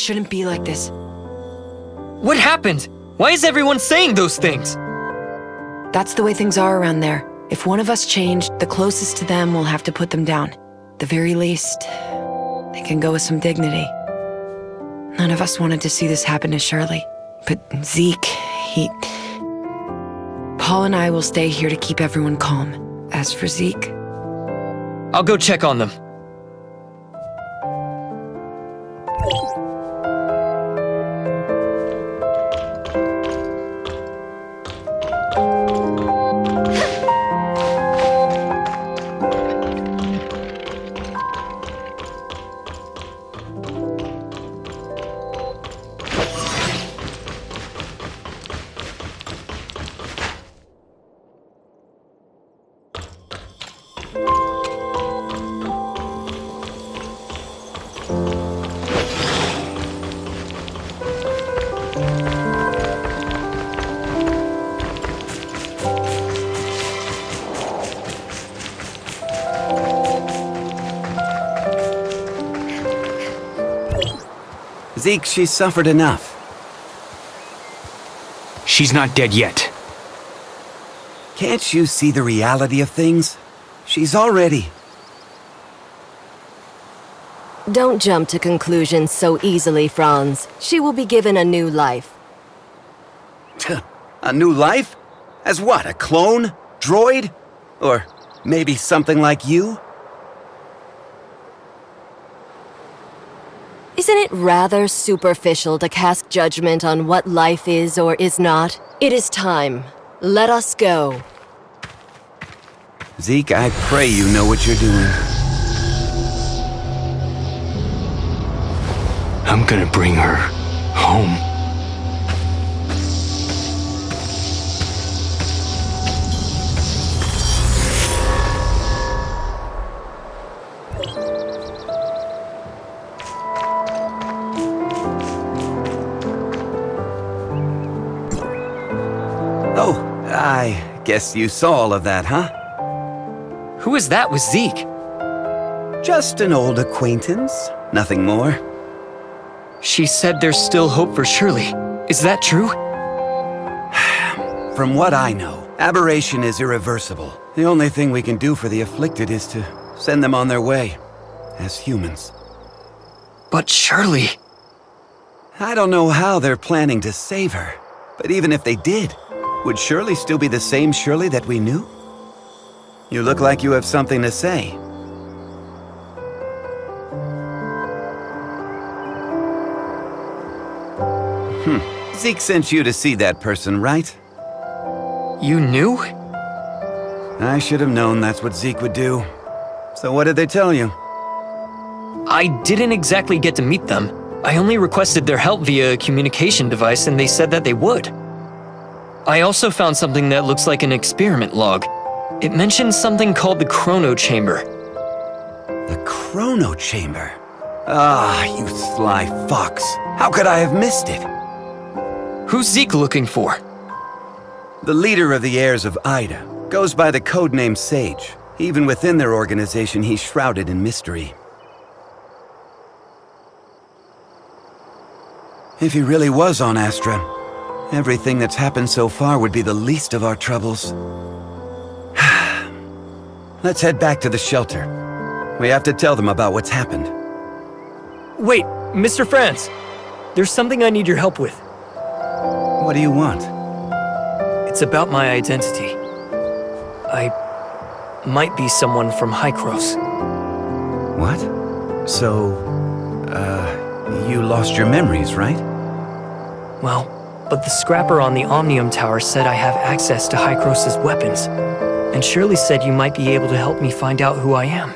shouldn't be like this. What happened? Why is everyone saying those things? That's the way things are around there. If one of us changed, the closest to them will have to put them down. At the very least, they can go with some dignity. None of us wanted to see this happen to Shirley. But Zeke, Paul and I will stay here to keep everyone calm. As for Zeke... I'll go check on them. Zeke, she's suffered enough. She's not dead yet. Can't you see the reality of things? She's already... Don't jump to conclusions so easily, Franz. She will be given a new life. A new life? As what, a clone? Droid? Or maybe something like you? Isn't it rather superficial to cast judgment on what life is or is not? It is time. Let us go. Zeke, I pray you know what you're doing. I'm gonna bring her home. Oh, I guess you saw all of that, huh? Who is that with Zeke? Just an old acquaintance, nothing more. She said there's still hope for Shirley. Is that true? From what I know, aberration is irreversible. The only thing we can do for the afflicted is to send them on their way, as humans. But Shirley... I don't know how they're planning to save her, but even if they did, would Shirley still be the same Shirley that we knew? You look like you have something to say. Zeke sent you to see that person, right? You knew? I should have known that's what Zeke would do. So what did they tell you? I didn't exactly get to meet them. I only requested their help via a communication device and they said that they would. I also found something that looks like an experiment log. It mentions something called the Chrono Chamber. The Chrono Chamber? Ah, you sly fox. How could I have missed it? Who's Zeke looking for? The leader of the heirs of Ida. Goes by the codename Sage. Even within their organization, he's shrouded in mystery. If he really was on Astra, everything that's happened so far would be the least of our troubles. Let's head back to the shelter. We have to tell them about what's happened. Wait, Mr. Franz. There's something I need your help with. What do you want? It's about my identity. I might be someone from Hykros. What? So, you lost your memories, right? Well, but the scrapper on the Omnium Tower said I have access to Hykros' weapons. And Shirley said you might be able to help me find out who I am.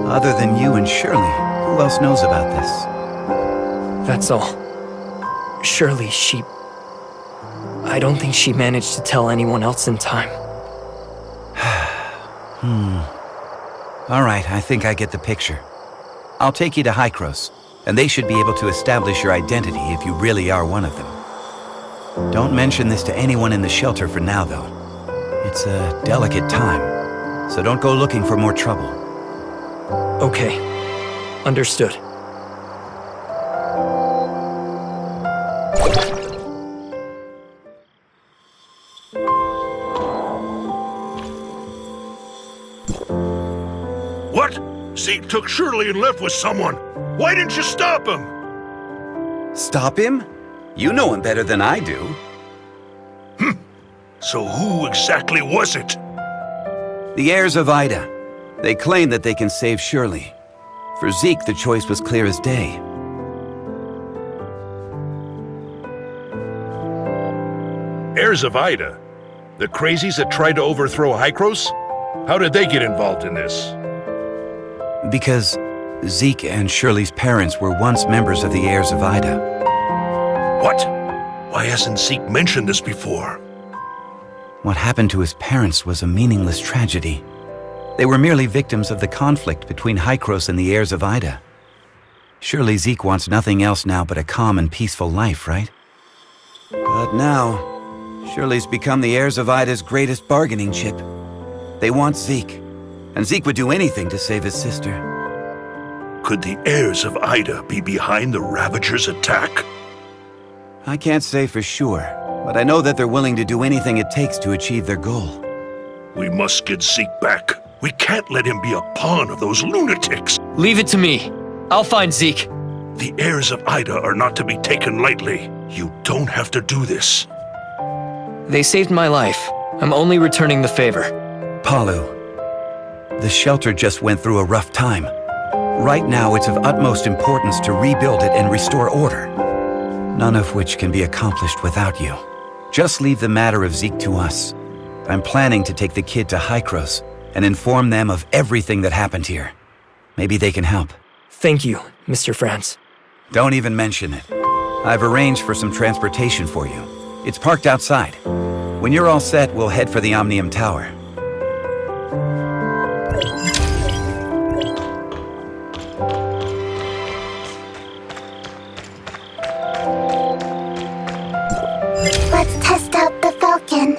Other than you and Shirley, who else knows about this? That's all. Shirley, I don't think she managed to tell anyone else in time. All right, I think I get the picture. I'll take you to Hykros, and they should be able to establish your identity if you really are one of them. Don't mention this to anyone in the shelter for now, though. It's a delicate time, so don't go looking for more trouble. Okay. Understood. Zeke took Shirley and left with someone. Why didn't you stop him? Stop him? You know him better than I do. So who exactly was it? The heirs of Ida. They claim that they can save Shirley. For Zeke, the choice was clear as day. Heirs of Ida? The crazies that tried to overthrow Hykros? How did they get involved in this? Because Zeke and Shirley's parents were once members of the heirs of Ida. What? Why hasn't Zeke mentioned this before? What happened to his parents was a meaningless tragedy. They were merely victims of the conflict between Hykros and the heirs of Ida. Surely Zeke wants nothing else now but a calm and peaceful life, right? But now, Shirley's become the heirs of Ida's greatest bargaining chip. They want Zeke, and Zeke would do anything to save his sister. Could the heirs of Ida be behind the Ravagers' attack? I can't say for sure, but I know that they're willing to do anything it takes to achieve their goal. We must get Zeke back. We can't let him be a pawn of those lunatics. Leave it to me. I'll find Zeke. The heirs of Ida are not to be taken lightly. You don't have to do this. They saved my life. I'm only returning the favor. Palu, the shelter just went through a rough time. Right now, it's of utmost importance to rebuild it and restore order. None of which can be accomplished without you. Just leave the matter of Zeke to us. I'm planning to take the kid to Hykros and inform them of everything that happened here. Maybe they can help. Thank you, Mr. Franz. Don't even mention it. I've arranged for some transportation for you. It's parked outside. When you're all set, we'll head for the Omnium Tower. Let's test out the Falcon.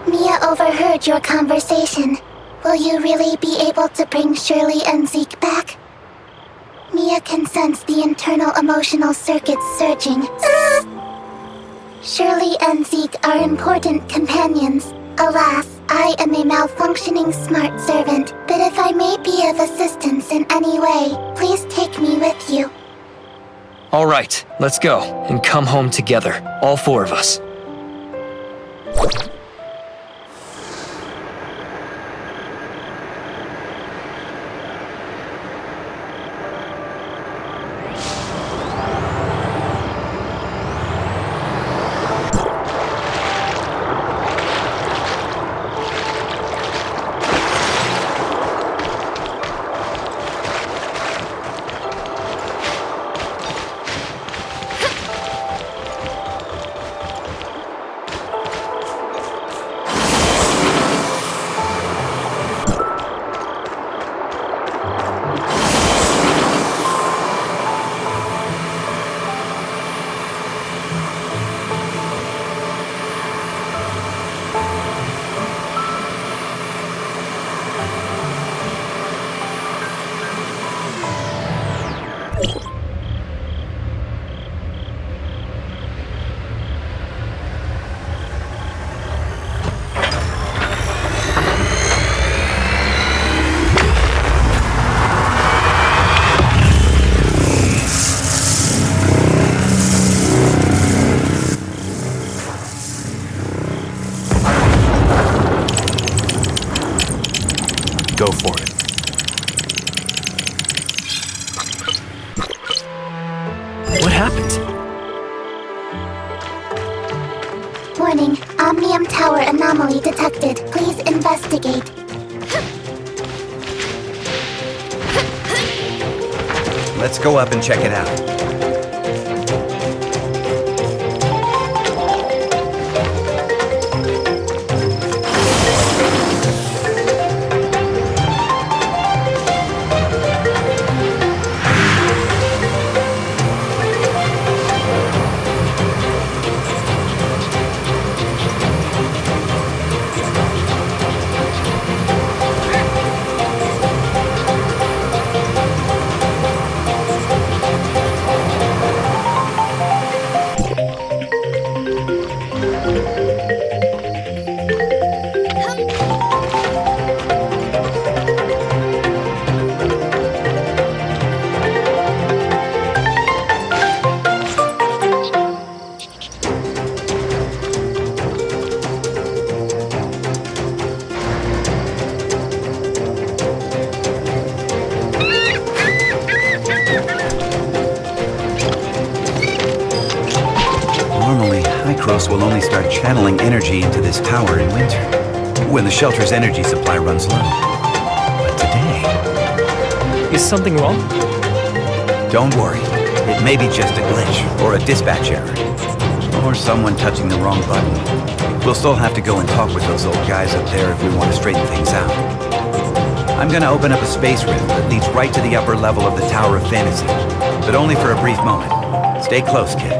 Mia overheard your conversation. Will you really be able to bring Shirley and Zeke back? Mia can sense the internal emotional circuits surging. Shirley and Zeke are important companions. Alas, I am a malfunctioning smart servant, but if I may be of assistance in any way, please take me with you. All right, let's go and come home together, all four of us. Go for it. What happened? Warning, Omnium Tower anomaly detected. Please investigate. Let's go up and check it out. Cross will only start channeling energy into this tower in winter, when the shelter's energy supply runs low. But today... Is something wrong? Don't worry. It may be just a glitch, or a dispatch error. Or someone touching the wrong button. We'll still have to go and talk with those old guys up there if we want to straighten things out. I'm gonna open up a space rift that leads right to the upper level of the Tower of Fantasy. But only for a brief moment. Stay close, kid.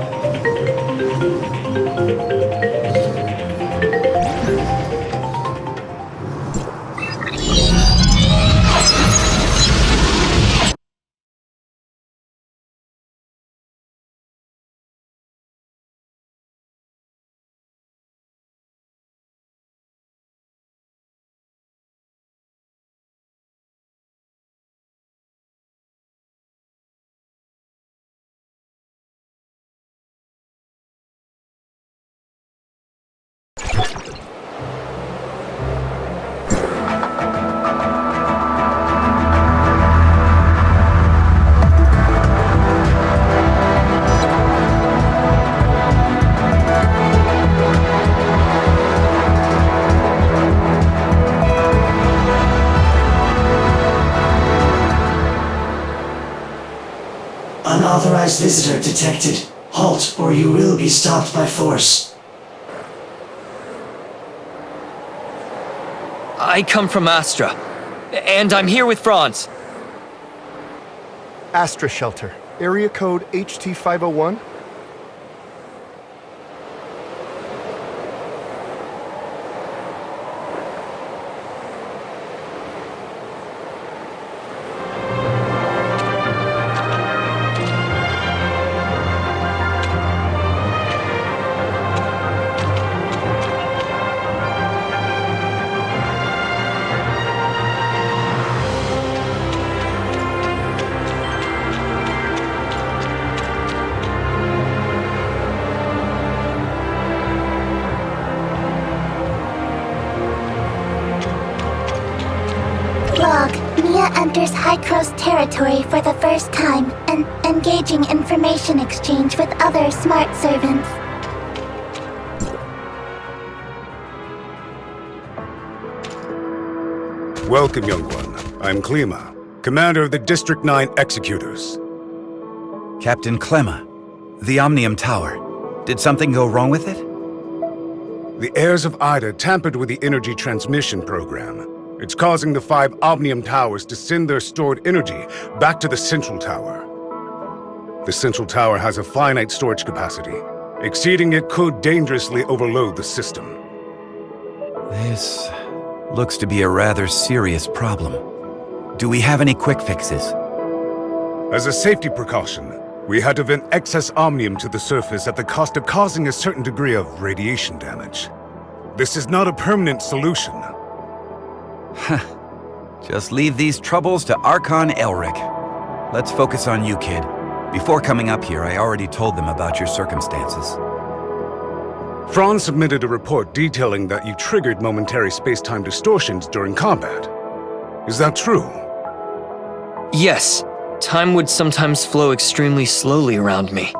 Unauthorized visitor detected. Halt, or you will be stopped by force. I come from Astra, and I'm here with Franz. Astra Shelter. Area code HT501. Log. Mia enters High-Cross territory for the first time and engaging information exchange with other smart servants. Welcome, young one. I'm Klima, commander of the District 9 Executors. Captain Clemma, the Omnium Tower. Did something go wrong with it? The heirs of Ida tampered with the energy transmission program. It's causing the 5 Omnium Towers to send their stored energy back to the Central Tower. The Central Tower has a finite storage capacity. Exceeding it could dangerously overload the system. This looks to be a rather serious problem. Do we have any quick fixes? As a safety precaution, we had to vent excess omnium to the surface at the cost of causing a certain degree of radiation damage. This is not a permanent solution. Just leave these troubles to Archon Elric. Let's focus on you, kid. Before coming up here, I already told them about your circumstances. Franz submitted a report detailing that you triggered momentary space-time distortions during combat. Is that true? Yes, time would sometimes flow extremely slowly around me.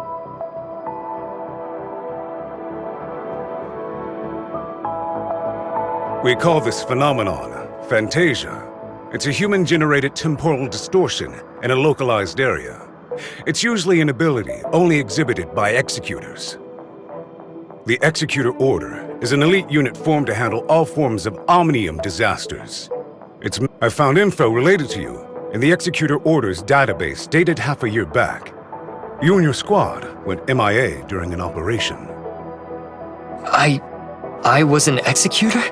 We call this phenomenon Fantasia. It's a human-generated temporal distortion in a localized area. It's usually an ability only exhibited by executors. The Executor Order is an elite unit formed to handle all forms of omnium disasters. I found info related to you in the Executor Order's database dated half a year back. You and your squad went MIA during an operation. I was an executor?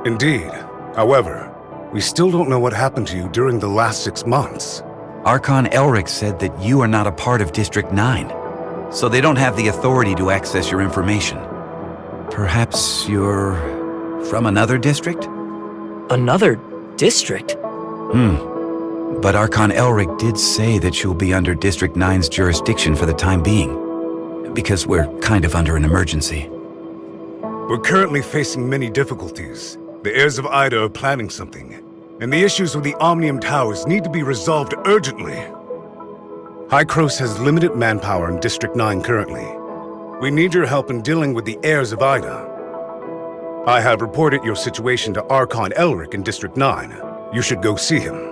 Indeed. However, we still don't know what happened to you during the last 6 months. Archon Elric said that you are not a part of District 9, so they don't have the authority to access your information. Perhaps you're from another district? Another district? But Archon Elric did say that you'll be under District 9's jurisdiction for the time being, because we're kind of under an emergency. We're currently facing many difficulties. The heirs of Ida are planning something, and the issues with the Omnium Towers need to be resolved urgently. High-Cross has limited manpower in District 9 currently. We need your help in dealing with the heirs of Ida. I have reported your situation to Archon Elric in District 9. You should go see him.